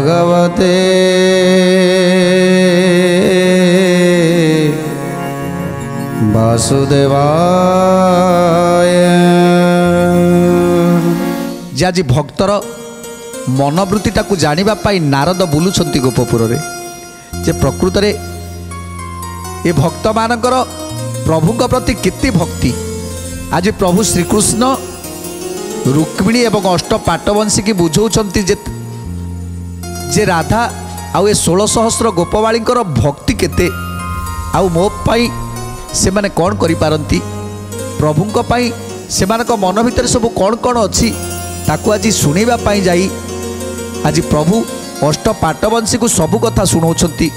भगवते वासुदेवाय। जे आज भक्तर मनोवृत्तिटा को जानिबा पाई नारद बुलुछंती गोपपुर रे जे प्रकृत रे ए भक्त मानकर प्रभुଙ୍କ प्रति केते भक्ति। आज प्रभु श्रीकृष्ण रुक्मिणी एवं अष्ट पाटवंशी की बुझाउछंती जे राधा आउ ए 16 सहस्र गोपवाळींकर भक्ति केते आउ मो पाई से माने कौन करि पारंती प्रभुଙ୍କ पाई सेमानक मन भितर सब कौन कौन अच्छी ताकू आज शुणा पाई जाई आज प्रभु अष्ट पाटवंशी को सबु कथा शुणाउछंती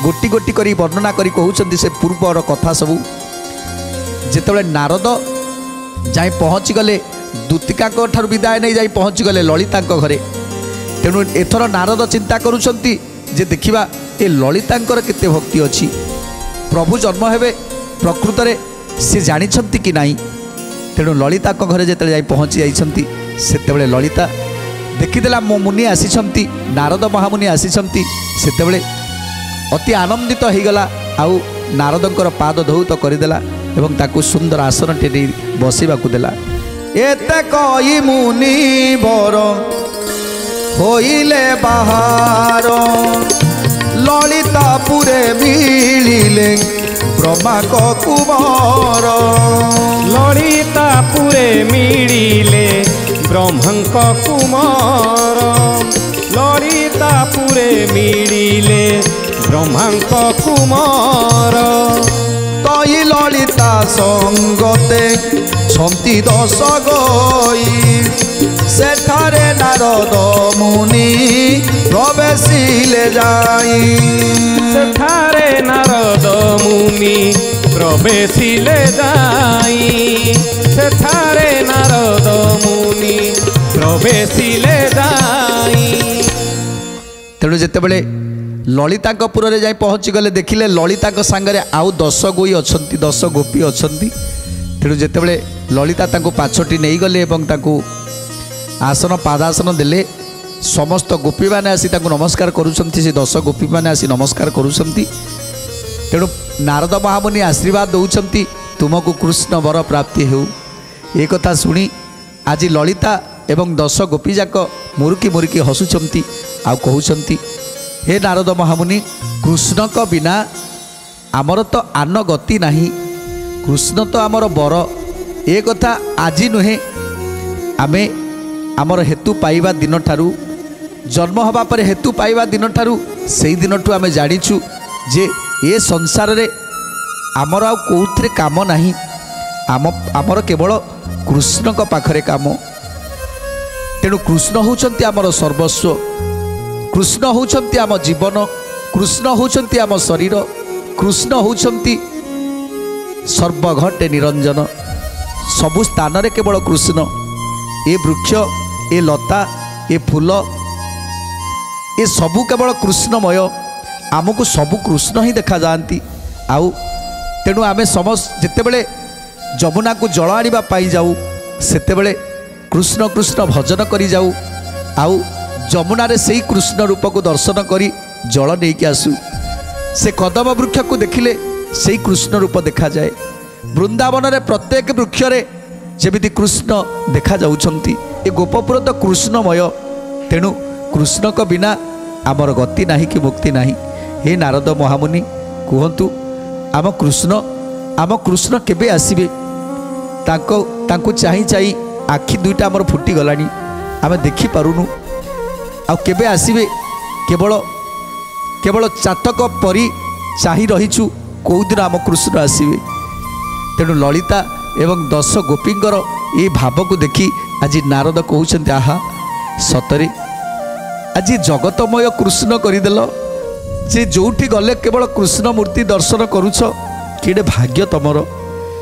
गोटी गोटी करी वर्णना करी कहउछंती से पूर्वर कथा सबू। जेतेबेले नारद जाई पहुँची गले दूतिका ठार विदाय नहीं जाई पहुँची गले ललिता घरे। तेणु एथर नारद चिंता करुछंती जे देखिबा ए ललितांकर केते भक्ति अछि प्रभु जन्म हेबे प्रकृत रे से जानिछंती कि नाही। तेणु ललिता घरे जेतेबेले जाई पहुँची जाइछंती सेतेबेले ललिता देखिदेला मो मुनि आसीछंती नारद महामुनि आसीछंती सेतेबेले अति आनंदित हो गला आउ नारदंकर पाद धौत करदेला एवं ताकू सुंदर आसन टे बसवाक देला। एते कई मुनि बर होइले बाहर ललितापुरे मिलिले ब्रह्मा कुमार। ललितापुरे मिलिले ब्रह्मा कुमार ललितापुरे मिलिले ब्रह्मा कुमार। तई ललिता संगते छंती दश गई सेठारे नारद मुनि प्रवेशिले जाई। सेठारे नारद मुनि प्रवेशिले जाई सेठारे नारद मुनि प्रवेशिले जाई। तेणु जेतेबेले ललिता पुर रे जाई पहुँची गले देखिले ललिता सांगरे आउ 10 गोई अछंती 10 गोपी अछंती। तेणु जेतेबेले ललिता तांको पाछटी नहीं गले एवं तांको आसन पादासन देले समस्त गोपी माने आसी तांको नमस्कार करूछंती से 10 गोपी माने आसी नमस्कार करूछंती। तेणु नारद महामुनि आशीर्वाद दौछंती तुमको कृष्ण वर प्राप्ति हेउ। ए कथा सुनी आज ललिता एवं 10 गोपी जाक मुरुकी मुरुकी हसुछंती आ कहउछंती हे नारद महामुनि कृष्ण को बिना आमर तो आन गति नहीं कृष्ण तो आमर बर ए कथा आज नुहे आमे आमर हेतु पाइबा दिन ठारू जन्म हवा पर हेतु पाइबा दिन ठारू सेई दिन ठू आमे जानिछु जे ए संसार रे आमर आ कोउथरे काम नहीं आमर केवल कृष्ण को पाखरे काम। तेणु कृष्ण होउछंती आमर सर्वस्व कृष्ण होउछंती आम जीवन कृष्ण होउछंती आम शरीर कृष्ण होउछंती सर्वघटे निरंजन सबु स्थान रे केवल कृष्ण ए वृक्ष ए लता ए फूल ए सबु केवल कृष्णमय आमको सबु कृष्ण ही देखा जाती। आउ तेणु आमे समस्त जेतेबेले जमुना को जल आनिबा पाई जाऊ सेतेबेले कृष्ण कृष्ण भजन करी जाऊ आउ जमुना रे सेई कृष्ण रूप को दर्शन करी जल नहीं कि आसू से कदम वृक्ष को देखिले सेई कृष्ण रूप देखा जाए। वृंदावन रे प्रत्येक वृक्ष रे जेमिति कृष्ण देखा जाउछंती ए गोपपुर तो कृष्णमय। तेणु कृष्ण को बिना आमर गति नाही कि मुक्ति नाही। हे नारद महामुनि कहतु आम कृष्ण केबे आसीबे तांको चाही चाही आखि दुईटा आमर फुटी गलानी आमे देखि पारुनु आ केबे आसीबे केवल केवल चातक परी चाही रहीछु कौ दिन आम कृष्ण आसीबे। तेणु ललिता एवं 10 गोपींकर ये भाव को देखी आज नारद कहउछन्ति आहा सतरे आज जगतमय कृष्ण करदेल जे जोठी गले केवल कृष्ण मूर्ति दर्शन करुछ केडे भाग्य तमर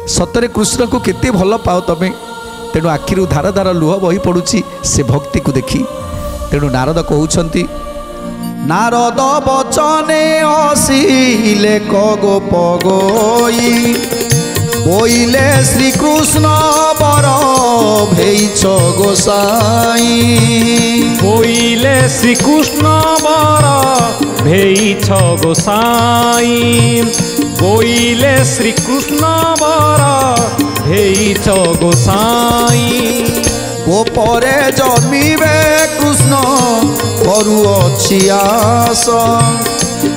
सतरे कृष्ण को केते भल पाओ तमे। तेणु आखिरु धार धार लुह बही पड़ुछि से भक्ति को देखी। तेणु नारद कहउछन्ति नारद बचने हसिले गोप गोई बोइले श्रीकृष्ण बर भेइछ गोसाई बोइले श्रीकृष्ण बर भेइछ गोसाई बोइले श्रीकृष्ण बर भेइछ गोसाई गोपरे जमिबे कृष्ण करुअछि आस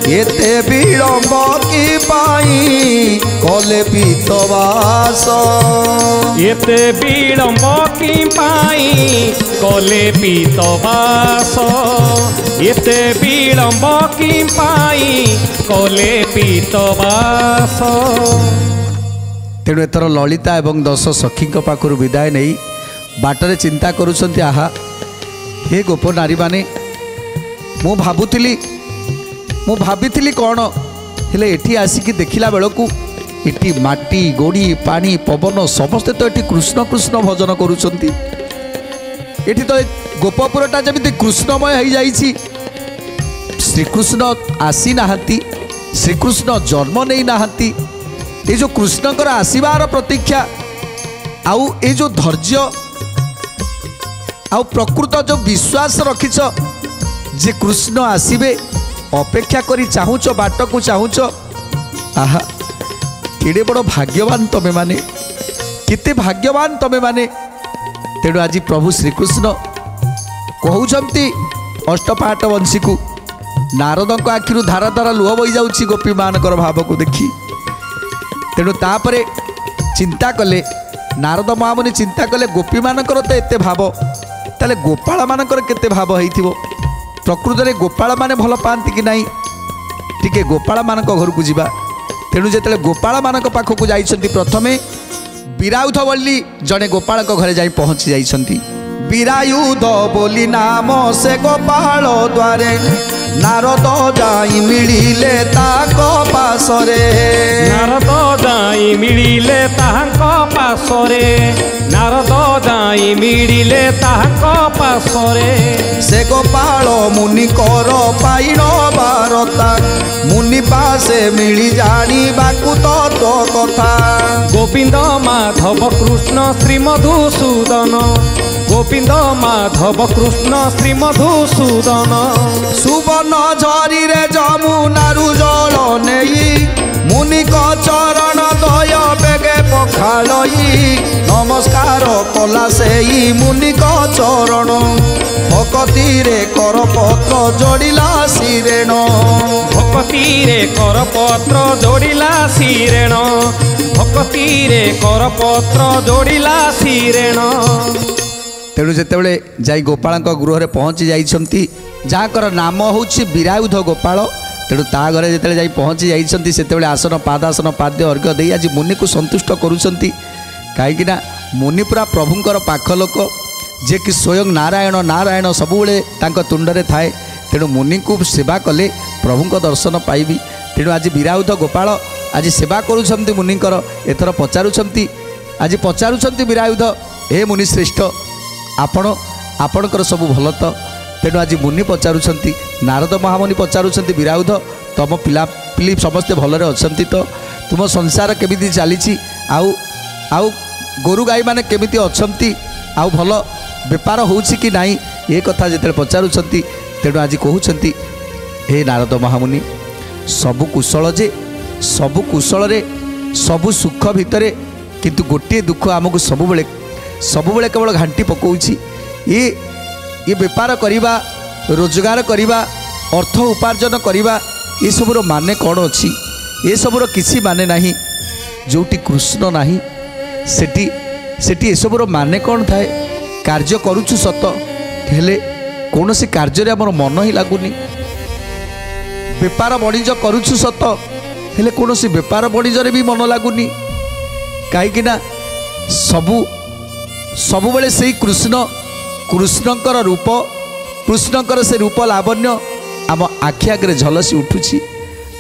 एते विलम्ब कि पाई कले पीतवास एते विलम्ब कि पाई कले पीतवास एते विलम्ब कि पाई कले पीतवास। तेणु एथर ललिता एवं 10 सखी पाखर विदाय नहीं बाटरे चिंता करुछंती आहा हे गोप नारी माने मु भाबुथिली कौन हेले एठी आसिकी देखिला बेलकू एठी माटी गोड़ी पानी पवन समस्ते तो एठी कृष्ण कृष्ण भजन करुछंती एठी तो गोपपुरटा जमिति कृष्णमय हो जाइछि श्रीकृष्ण आसी नाहांती श्रीकृष्ण जन्म नहीं नाहांती ये जो कृष्णकर आसीबार प्रतीक्षा आउ ये जो धैर्य आउ प्रकृत जो विश्वास रखिछ जे कृष्ण आसीबे अपेक्षा करी चाहूच बाट को चाहूच आहा केड़े बड़ भाग्यवान तमे माने केते भाग्यवान तमे माने। तेणु आज प्रभु श्रीकृष्ण कहउछंती अष्टपाठ वंशी को नारद आखिरु धारा धारा लुह बही जाउछि गोपी मानकर भाव को देखी। तेणु तापरे चिंता कले नारद महामुनि चिंता कले गोपी मानकर तो एते भाव ताले गोपाल मानकर केते भाव होइथिबो प्रकृत में गोपाल माने भल पाती कि नहीं टिके गोपाल मानक घर को जीवा। तेणु जेतेले गोपाल मानक पाखक जाइछंती प्रथमे विरायुध बोली जड़े गोपाल घरे जाई पहुँची जाइछंती विरायुध बोली नाम से गोपाल द्वारे नारद जाई मिलिले ताको पासरे नारद जाई मिलिले ताको पासरे नारद जाई मिलिले ताको पासरे से गोपाल मुनि कर पाइन बारता मुनि पासे मिली जानी बाकु तत्व कथा गोविंद माधव कृष्ण श्री मधुसूदन गोविंद माधव कृष्ण श्री मधुसूदन सुबर्ण झरी रे जमुनारु जल नेई मुनि को चरण दय बेगे पखालई नमस्कार कला सेई मुनि को चरण भक्ति रे कर पत्र जोड़िला शिरेण भक्ति रे कर पत्र जोड़िला शिरेण भक्ति रे कर पत्र जोड़िला शिरेण। तेणु जितेबाला जाई गोपाल गृह पहुँची जाइछंती जहाँकर नाम होछि विरायुध गोपाल तेणु ता घरे जिते जाई पहुँची जाइछंती सेतेबाला आसन पादासन पाद्य अर्घ्य दे आज मुनि को संतुष्ट करुछंती कहीं मुनि पूरा प्रभुंकर पाख लोक जे कि स्वयं नारायण नारायण सबुबले तांको तुंडरे थाए तेणु मुनि को सेवा कले प्रभुंक दर्शन पाइबी। तेणु आज विरायुध गोपाल आज सेवा करुछंती मुनिकर एथर पचारुछंती आज पचारुछंती विरायुध हे मुनि श्रेष्ठ आपणकर सब भल तो। तेणु आज मुनि पचारुछंती नारद महामुनि पचारुछंती विरायुध तुम पिला पिली समस्ते भलरे अछंती तो तुम संसार केमिति चलीछि आउ आउ गोरु गाई माने केमिति अछंती आउ भल बेपार होउछि कि नाही ए कथा जेते पचारुछंती तेणु आज कहउछंती हे नारद महामुनि सबु कुशल जे सबु कुशल रे सबु सुख भितरे किंतु गोटे दुख आमको सबुबले केवल घांटी पकाउछि ये बेपार करिबा रोजगार करिबा अर्थ उपार्जन करिबा ये सबुर माने कौन अच्छी ये सबुर किसी माने नहीं जोटी कृष्ण नाही सेठी सेठी ये सबुर माने कौन थाए कार्य करुछु सत हेले कौन सी कार्य आमर मन ही लगुनि बेपार वाणिज्य करुछु सत हेले कौन सी बेपार वाणिज्य भी मन लगुनि कहीं सबुबले से कृष्ण कृष्णकर रूप कृष्णकर से रूप लावण्य आम आखि आगे झलसी उठुछि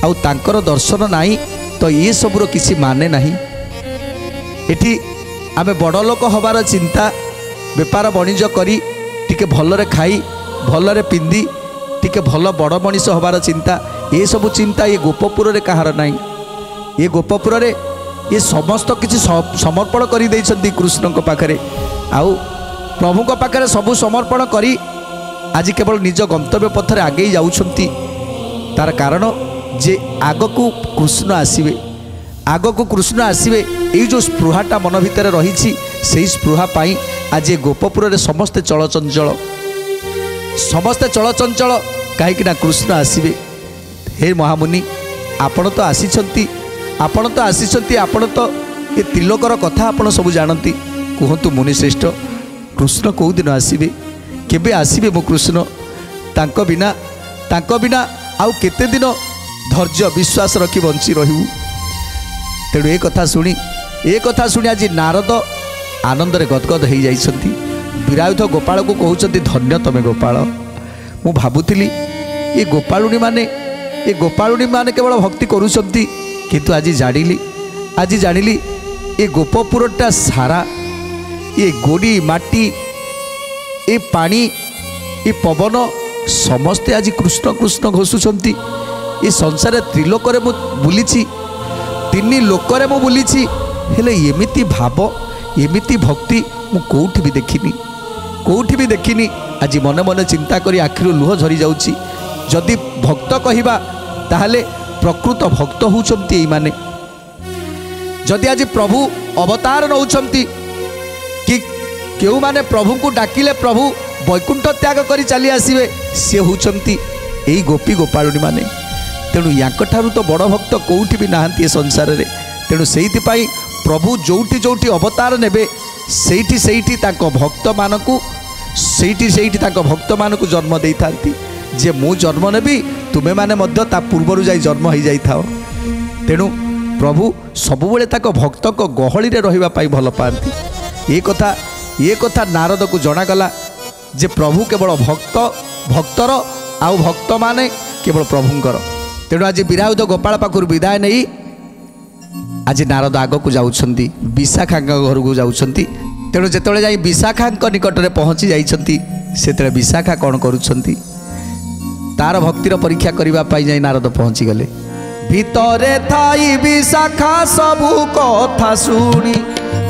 आउ तांकर दर्शन नाही तो ये सबुर किसी माने नहीं एठी आमे बड़ लोक हबार चिंता बेपार वाणिज्य करी टिके भलरे खाई भलरे पिंदी टिके भल बड़ मनीष हबार चिंता ये सब चिंता ये गोपपुर रे कहार नहीं ये गोपपुर रे ये समस्त किसी समर्पण कर कृष्ण पाखे आउ प्रभु पाखे सबू समर्पण करी आज केवल निज गंतव्य पथरे आगे जाउछंती। तार कारण जे आग को कृष्ण आसवे, आग को कृष्ण आसवे, ये जो स्पृहाटा मन भितर रही से स्पृहा पाई आज ये गोपपुर रे समस्ते चलचंचल, समस्ते चलचंचल कहीं कृष्ण आसवे। हे महामुनि आपण तो आसीछंती, आपण तो आसीछंती, आपण तो ये तिलकर कथा आपण सब जानती। कहतु मुनि श्रेष्ठ कृष्ण कौ दिन आसवे, केबे आसवे मो कृष्ण? तांको बिना आउ केते दिन धैर्य विश्वास रखी बंची रहू। तेणु ए कथा शुणी आज नारद आनंद रे गदगद हो जाइछंती। विरायुध गोपाल को कहउछंती धन्य तमे गोपाल। मु भाबुथिली ये गोपालुनी माने केवल भक्ति करूछंती, किंतु आज जानिली ये गोपपुरटा सारा ये गोड़ी माटी ये पानी ये पवन समस्ते आज कृष्ण कृष्ण घोषुंट। ये संसार त्रिलोक मु बुली, तीन लोक मु बुली, हेले एमिति भाव एमिति भक्ति मु कोठी भी देखिनी। आज मन मन चिंता करी आखिर लुह झरी जाउची। जदि भक्त कहिबा ताहले प्रकृत भक्त होउचंती एई माने। जदि आज प्रभु अवतार नौचंती कि केउ माने प्रभु को डाकिले प्रभु वैकुंठ त्याग करी चली आसीबे, से होउचंती एई गोपी गोपालुनी माने। तेणु याकठारु तो बड़ भक्त कोउठी भी नाहांती संसार रे। तेणु सेइथि पई प्रभु जोउठी जोउठी अवतार नेबे सेइठी ताको भक्त मानकु सेइठी ताको भक्त मानकु जन्म देई थांती। जे मु जन्म नेबी तुमे माने मध्य ता पूर्वरु जाई जन्म हो जाई थाओ। तेणु प्रभु सबुबेले ताको भक्त को गहली रे रहिबा पाई भल पांती। ये कथा नारद को जनागला जे प्रभु केवल भक्तर आउ भक्त माने केवल प्रभुंकर। तेणु आज विरायुध गोपाल पाखुर विदाय नहीं आज नारद आग को जाउछंती, विशाखा घर को जाउछंती। तेणु जेतेबेले जाई विशाखा निकट में पहुँची जाइछंती, सेतेबेले विशाखा कौन करुछंती तार भक्तिर परीक्षा करबा पाई जाई नारद पहुँची गले। भितरे थाई विशाखा सबु कथा शुणी,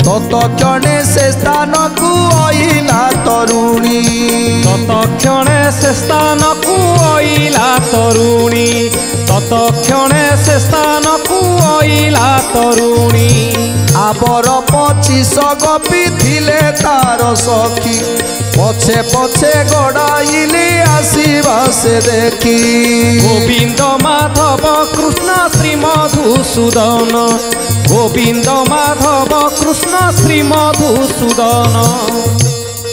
तत्क्षणे से स्थान को आइला तरुणी। तत्क्षणे से स्थान को आइला तरुणी, तत्क्षणे से स्थान को आइला तरुणी। आबर 25 गोपी थिले तार सखी, पछे पछे गड़ाइली आसीबा से देखी। गोविंद माधव कृष्ण श्री मधुसूदन, गोविंद माधव कृष्ण श्री मधुसूदन।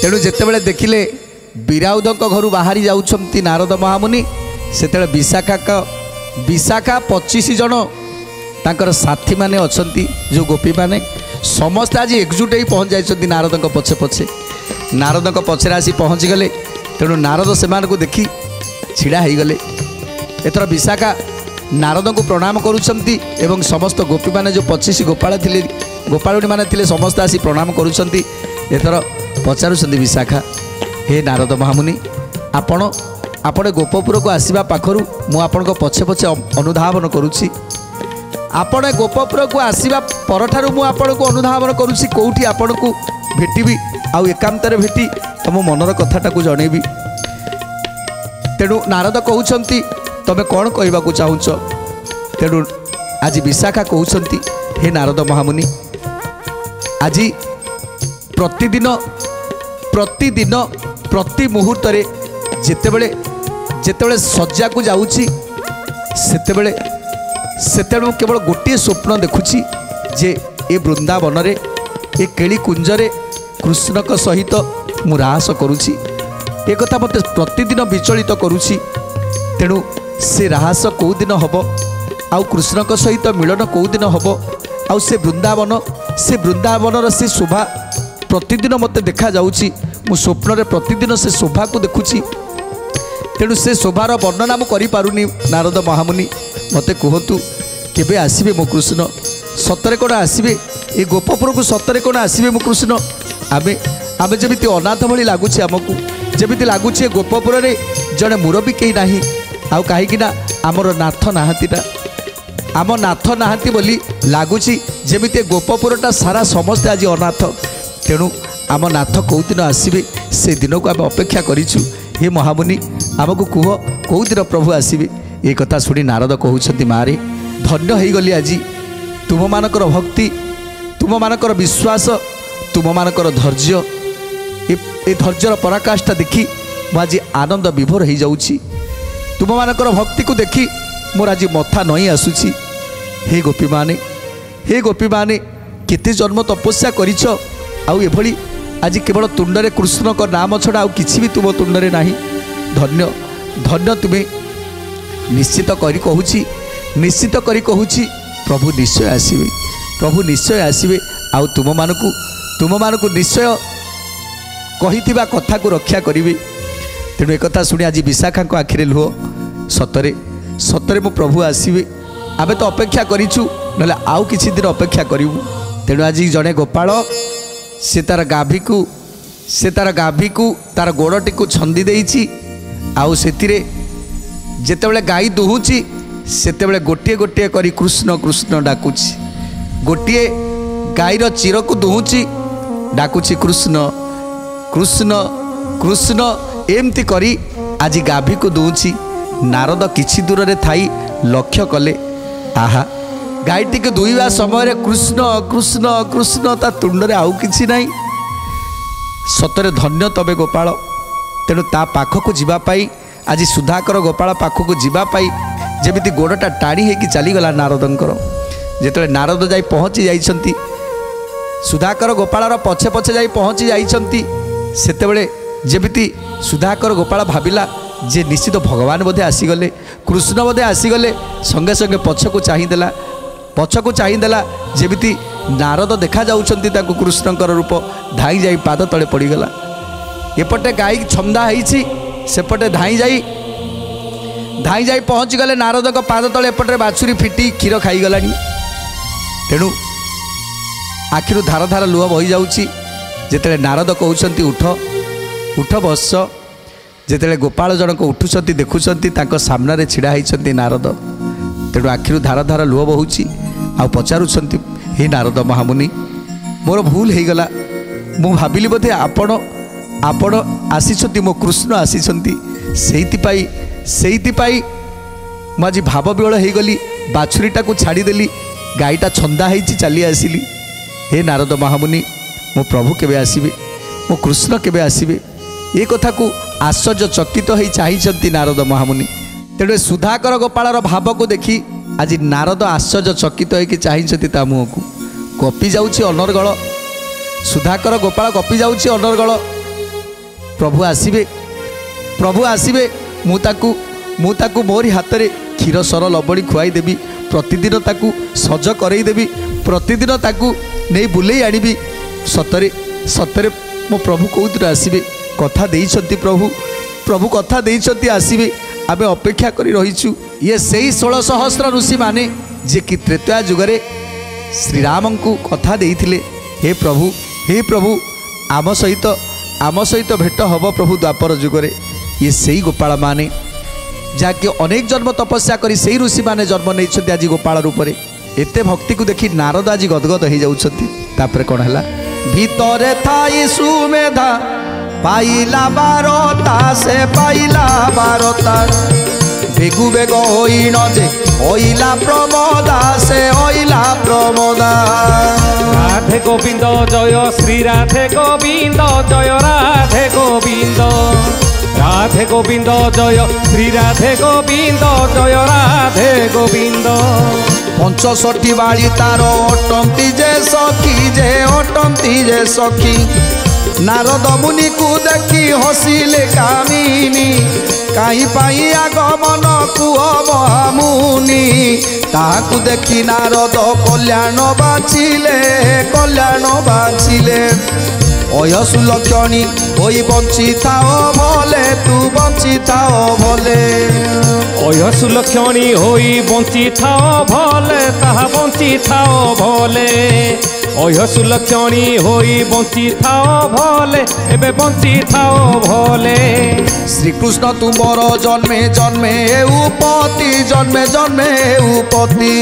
तेणु जेतेबेले देखिले विरायुध घर बाहरी जाउछंती नारद महामुनि, सेतेबेले विशाखा 25 जन तांकर साथी माने अछंती जो गोपी माने समस्त आज एकजुट ही पहुँच जाइछंती नारद पछे पछे। नारद पछरे आसी पहुँची गले। तेणु नारद सेमान को देखी छिड़ा हो गले। एथर विशाखा नारद को प्रणाम करुछंती एवं समस्त गोपी माने जो 25 गोपाल थिले गोपालुनी माने थिले समस्त आसी प्रणाम करुछंती। एथर पचारुछंती विशाखा, हे नारद महामुनि आपण गोपपुर को आसीबा पाखरु मु आपनको पछे पछे अनुधावन करुछि। आपण गोपपुर को आसीबा परठारु मु आपनको अनुधावन करुछि कोउठी आपनको भेटिबी आउ एकांतरे भेटी तम मनर कथाटा को जणेबी। तेणु नारद कहउछंती तमे कौन कहबा को चाहुछ? तेणु आज विशाखा कहउछंती हे नारद महामुनि, आज प्रतिदिन प्रति मुहूर्त रे जेतेबेले सज्जा को जाउछि सेतेबेले केवल गोटे स्वप्न देखुछि जे ए वृंदावन रे ए केली कुंजरे कृष्ण का सहित मु रास करुछि। ए कथा मते प्रतिदिन विचलित करुछि। तेणु से रास कौ दिन हब आउ कृष्ण का सहित मिलन कौ दिन हब आउ से वृंदावन से शोभा प्रतिदिन मते देखा जाउछि। मु स्वप्न रे प्रतिदिन से शोभा को देखुछि। तेणु से शोभार वर्णना मु करि पारुनी। नारद महामुनि मते कहतु केबे आसीबे मो कृष्ण? सतरे कोन आसीबे ए गोपपुर को? सतरे कोन आसीबे मो कृष्ण? आमे जमिति अनाथ भली लागुछि, आमको जमिति लागुछि गोपपुर रे जड़े मुरबी कहीं नाही आउ कहीं आमर नाथ नाहातीटा। आम नाथ नाहांती बोली लगुच जमी गोपपुरटा सारा समस्ते आज अनाथ तेणु आम नाथ कौ दिन आसवे से दिन को आम अपेक्षा करूँ। हे महामुनि आमको कह कौ दिन प्रभु आसवे ये कथा शुणी नारद कहते मारे धन्य हो गली आज तुम मानकर भक्ति तुम मानकर विश्वास तुम मानकर धैर्य ए धैर्यर पराकाष्ठा देखी मुझे आनंद विभोर हो जाऊँगी तुम मानकर भक्ति को देखी मोर आज मथा नई आसूची। हे गोपी माने केते जन्म तपस्या करिछ आउ एभली आज केवल तुंडरे कृष्ण को नाम छड़ा आउ किछि भी तुम तुंडरे नाही। धन्य धन्य तुम्हें निश्चित करी कहूची प्रभु निश्चय आसीबे आउ तुम मानकु निश्चय कहिथिबा कथा को रक्षा करिवे। तेणु एक कथा शुणी आज विशाखा को आखिरे लुह सतरे सतरे मो प्रभु आसीबे आबे तो अपेक्षा करिछु नले आउ किछि दिन अपेक्षा करिवु। तेणु आज जड़े गोपाल से तार गाभी को तार गोड़टी को छंदी देइछि आउ सेतिरे जेतेबेले गाई दुहुछि सेतेबेले गोटिए गोटिए करी कृष्ण कृष्ण डाकुछि गोटिए गाईर चीर को दुहुछि डाकुछि कृष्ण कृष्ण कृष्ण एमती करी आज गाभी को दुहुछि। नारद किछि दूर रे थाई लक्ष्य कले आहा गाईटी के दुईवा समय कृष्ण कृष्ण कृष्ण ता तुंडरे आउ किछि नाही। सतरे धन्य तबे गोपाल तेणु ता पाखक जीवा पाई आज सुधाकर गोपाल पाखक जीवा पाई जेमिति गोड़टा टाणी हेकि चलीगला नारदंकर जेतले नारद जाई पहुँची जाइछंती सुधाकर गोपालर पछे पछे जाई पहुँची जाइछंती सेतेबेले जेमिति सुधाकर गोपाल भाविला जे निश्चित भगवान बोधे आसीगले कृष्ण बोधे आसीगले संगे संगे पछकु चाहिदेला जेमिति नारद देखा जाउछंती ताकु कृष्णकर रूप धाई जाई पाद तले पड़ीगला एपटे गाई छंदा होइछि सेपटे धाई जाई पहुँची गले नारद को पाद तले एपटे बाछुरी फिटी क्षीर खाईगलानी। तेणु आखिरु धार धार लुह बही जाउछि जेतेले नारद कहउछंती उठ उठ बस जेतेले गोपाल जनक उठुछंती देखुछंती तांको सामने छिड़ा होइछंती नारद। तेणु आखिरु धार धार लुह बहुछि आ पचारुछंती हे नारद महामुनि मोर भूल हो गला मु भाविली बोधे आपण आपण आसीछंती मो कृष्ण आसीछंती सेइतिपाई मु आज भाव विहल हो गली बाछुरीटा को छाड़ीदेली गाईटा छंदा होइछि चली आसिली। हे नारद महामुनि मो प्रभु केबे आसीबे मो कृष्ण केबे आसीबे ये कथा को आश्चर्य चकित हो चाहिए नारद महामुनि। तेणु सुधाकर गोपालर भाव को देखी आज नारद आश्चर्य चकित हो चाहिए मुँह को गपी जाऊँगी अनर्गल सुधाकर गोपाल गपी जाऊँगी अनर्गल प्रभु आसीबे मुताकू मोरी हाथ में क्षीर सर लबड़ी खुआई देवी प्रतिदिन ताकू सज करईदेवी प्रतिदिन ताकू नहीं बुलेई आनिबी सतरे सतरे मो प्रभु कौदिन आसीबे कथा देइछंती प्रभु कथा देइछंती आसीबे आबे अपेक्षा करी रहिछु। ये सेई 16 सहस्र ऋषि माने जे कि त्रेता जुगरे श्री राम को कथा देइथिले हे प्रभु आम सहित भेट हब प्रभु द्वापर जुगरे। ये सेई गोपाल माने जाके अनेक जन्म तपस्या करी सेई ऋषि माने जन्म नहीं आज गोपाल रूप में एते भक्ति को देखी नारद आज गदगद हो जाउछंती। तापर कौन है भीतरे थाई सुमेधा पाइला बारता से पाइला बारता बेगु बेग होइन जे ओइला प्रमोदा से ओइला प्रमोदा। राधे गोविंद जय श्री राधे गोविंद जय राधे गोविंद राधे गोविंद जय श्री राधे गोविंद जय राधे गोविंद। 65 बाड़ी तार अटंती जे सखी नारद मुनि को देखी हसिले कामिनी कहीं पाई आगमन कुह महामुनि ताकू देखी नारद कल्याण बाँचिले अयसुलक्षणी होई बंची थाओ भले तू बंची थाओ भले अयसुलक्षणी होई बंची थाओ भले ताहा बंची थाओ भले अयसुलक्षणी होई बंची थाओ भले एबे बंची थाओ भले। श्रीकृष्ण तुमर जन्मे जन्मे उपति जन्मे जन्मे उपति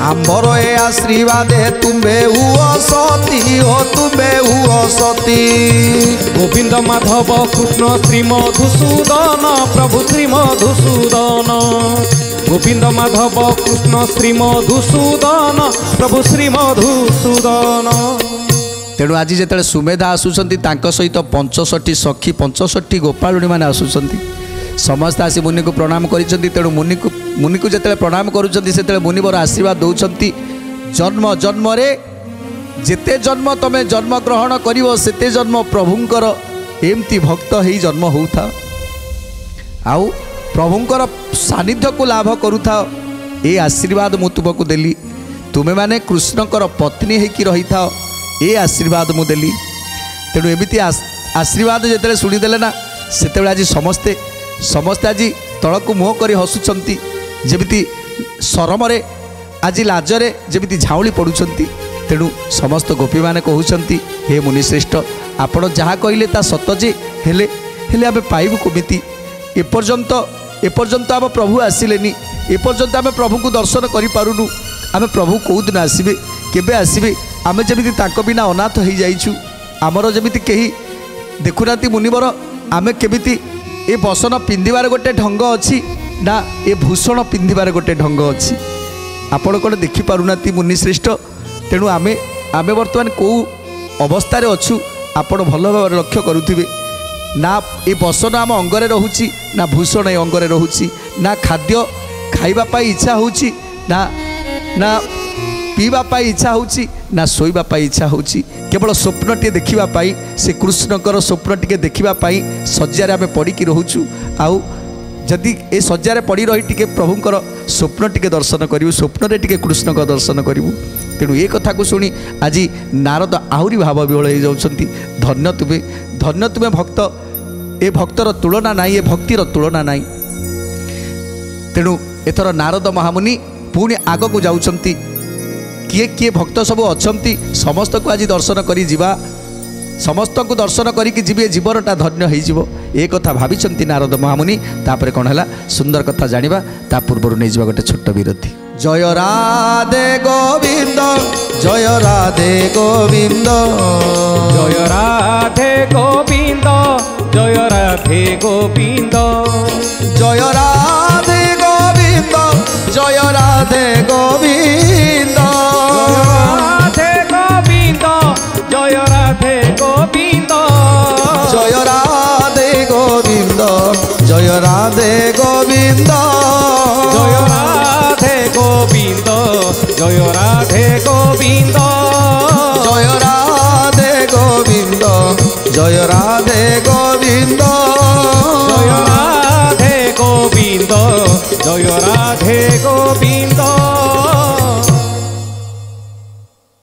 आम्बर ए आशीर्वादे तुम्बे हुआ सती हो तुम्बे हुआ सती। गोविंद माधव कृष्ण श्री मधुसूदन प्रभु श्री मधुसूदन गोविंद माधव कृष्ण श्री मधुसूदन प्रभु श्री मधुसूदन। तेणु आज जिते सुमेधा आसुंच सहित 65 सखी 65 गोपाळुणी मैंने आसुंच समस्त आसी मुनि को प्रणाम करिसेंती। तेणु मुनि को जिते प्रणाम करुँच से मुनिवर आशीर्वाद दौरान जन्म जन्म जेते जन्म तमें जन्म ग्रहण करिवो सेते जन्म प्रभुंकर एमती भक्त ही जन्म होता आउ प्रभुंकर सानिध्य को लाभ करुथा। ए आशीर्वाद मु तुमको देली तुमे माने कृष्णकर पत्नी होकि रही था ए आशीर्वाद मु देली। तेणु एमती आशीर्वाद जिते शुणीदेले ना से आज समस्ते समस्ते आज तलक मुह कर हसुंट जमी शरम आज लाजरे जमी झाउली पड़ुंट। तेणु समस्त गोपी मैंने कहते हे मुनिश्रेष्ठ आपण जहाँ कहले ता सत जे हेले हेले आमे पाइबु केमिति एपर्यंत आम प्रभु आसिलेनी एपर्यंत आम प्रभु को दर्शन करूँ आम प्रभु कौ दिन आसबे केबे आसबे आमे जमी तांको बिना अनाथ हो जाइछु आमर जमी कहीं देखुना मुनिवर आमे केमिति ए बसन पिंधिबार गोटे ढंग अच्छी ना ए भूषण पिंधिबार गोटे ढंग अच्छी आपण कौन देखिपारूना मुनिश्रेष्ठ। तेणु आमे आमे वर्तमान कौ अवस्था अच्छु आपण भल भाव लक्ष्य करुथिबे ना ए बसन आम अंगरे रोची ना भूषण ए अंगरे रोची ना खाद्य खाइबा पाई इच्छा होची ना ना पीवा पाई इच्छा होची ना शोइबा पाई इच्छा होची केवल स्वप्नटे देखिबा पाई से कृष्णकर स्वप्नटे देखिबा पाई शଯ୍ୟାରେ आमे पड़िकी रोचु आउ जदि ए शଯ୍ୟାରେ पड़ी रही टिके प्रभुंकर स्वप्न टिके दर्शन करूँ स्वप्न टिके कृष्ण का दर्शन करूँ। तेणु ये कथा को शुणी आज नारद आहरी भाव विहल हो जाउछंती। धन्य तुमे भक्त ए भक्तर तुलना नाई ए भक्तिर तुलना नाई। तेणु एथर नारद महामुनि पुणी आग को जाउछंती किए किए भक्त सब अछंती समस्त को आज दर्शन करी जिबा समस्त को दर्शन करिकी जीवे जीवनटा धन्य हो एक कथा भाविचंती नारद महामुनि। तापर कौन है सुंदर कथा जानिबा ता पूर्व नहीं जा गोटे छोट विरति। जय राधे गोविंद जय राधे गोविंद जय राधे गोविंद जय राधे गोविंद जय राधे गोविंद जय राधे गोविंद जय राधे गोविंद जय राधे गोविंद जय राधे गोविंद जय राधे गोविंद जय राधे गोविंद जय राधे गोविंद जय राधे गोविंद जय राधे गोविंद जय राधे गोविंद